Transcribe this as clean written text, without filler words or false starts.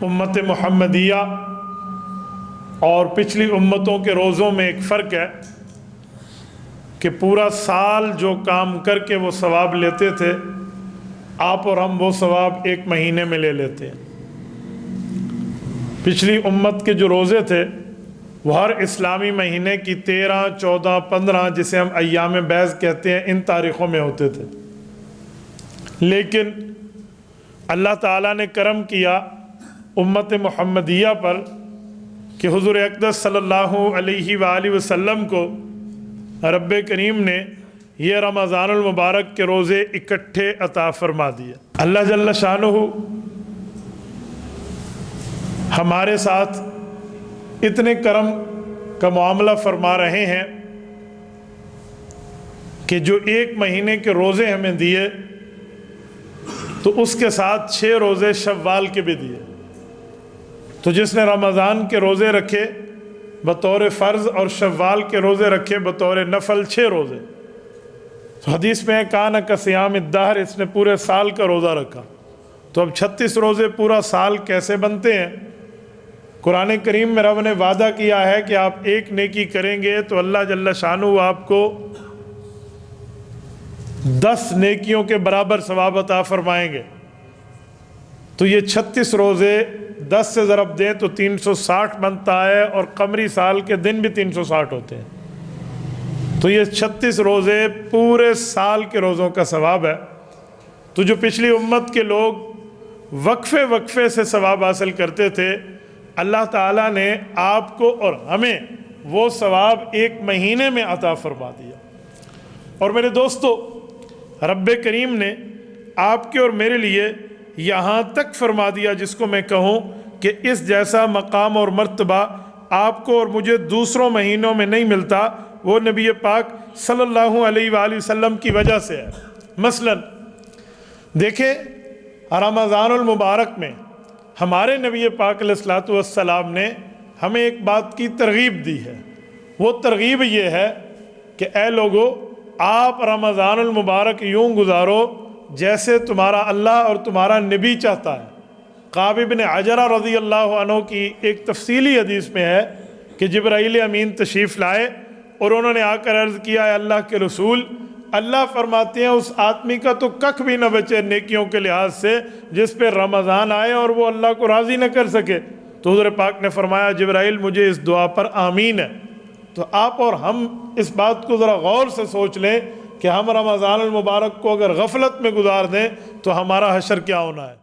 امت محمدیہ اور پچھلی امتوں کے روزوں میں ایک فرق ہے کہ پورا سال جو کام کر کے وہ ثواب لیتے تھے، آپ اور ہم وہ ثواب ایک مہینے میں لے لیتے ہیں۔ پچھلی امت کے جو روزے تھے وہ ہر اسلامی مہینے کی 13، 14، 15 جسے ہم ایام بیض کہتے ہیں، ان تاریخوں میں ہوتے تھے۔ لیکن اللہ تعالیٰ نے کرم کیا امت محمدیہ پر کہ حضور اقدس صلی اللہ علیہ وآلہ وسلم کو رب کریم نے یہ رمضان المبارک کے روزے اکٹھے عطا فرما دیے۔ اللہ جل شانہ ہمارے ساتھ اتنے کرم کا معاملہ فرما رہے ہیں کہ جو ایک مہینے کے روزے ہمیں دیے تو اس کے ساتھ 6 روزے شوال کے بھی دیے۔ تو جس نے رمضان کے روزے رکھے بطور فرض اور شوال کے روزے رکھے بطور نفل 6 روزے، تو حدیث میں کان کصیام الدہر، اس نے پورے سال کا روزہ رکھا۔ تو اب 36 روزے پورا سال کیسے بنتے ہیں؟ قرآن کریم میں رب نے وعدہ کیا ہے کہ آپ ایک نیکی کریں گے تو اللہ جل شانہ آپ کو 10 نیکیوں کے برابر ثواب عطا فرمائیں گے۔ تو یہ 36 روزے 10 سے ضرب دیں تو 360 بنتا ہے، اور قمری سال کے دن بھی 360 ہوتے ہیں۔ تو یہ 36 روزے پورے سال کے روزوں کا ثواب ہے۔ تو جو پچھلی امت کے لوگ وقفے وقفے سے ثواب حاصل کرتے تھے، اللہ تعالیٰ نے آپ کو اور ہمیں وہ ثواب ایک مہینے میں عطا فرما دیا۔ اور میرے دوستو، رب کریم نے آپ کے اور میرے لیے یہاں تک فرما دیا جس کو میں کہوں کہ اس جیسا مقام اور مرتبہ آپ کو اور مجھے دوسروں مہینوں میں نہیں ملتا، وہ نبی پاک صلی اللہ علیہ وآلہ وسلم کی وجہ سے ہے۔ مثلا دیکھیں، رمضان المبارک میں ہمارے نبی پاک علیہ الصلوۃ والسلام نے ہمیں ایک بات کی ترغیب دی ہے۔ وہ ترغیب یہ ہے کہ اے لوگو، آپ رمضان المبارک یوں گزارو جیسے تمہارا اللہ اور تمہارا نبی چاہتا ہے۔ کعب بن عجرہ رضی اللہ عنہ کی ایک تفصیلی حدیث میں ہے کہ جبرائیل امین تشریف لائے اور انہوں نے آ کر عرض کیا، اے اللہ کے رسول، اللہ فرماتے ہیں اس آدمی کا تو ککھ بھی نہ بچے نیکیوں کے لحاظ سے جس پہ رمضان آئے اور وہ اللہ کو راضی نہ کر سکے۔ تو حضور پاک نے فرمایا، جبرائیل مجھے اس دعا پر آمین ہے۔ تو آپ اور ہم اس بات کو ذرا غور سے سوچ لیں کہ ہم رمضان المبارک کو اگر غفلت میں گزار دیں تو ہمارا حشر کیا ہونا ہے۔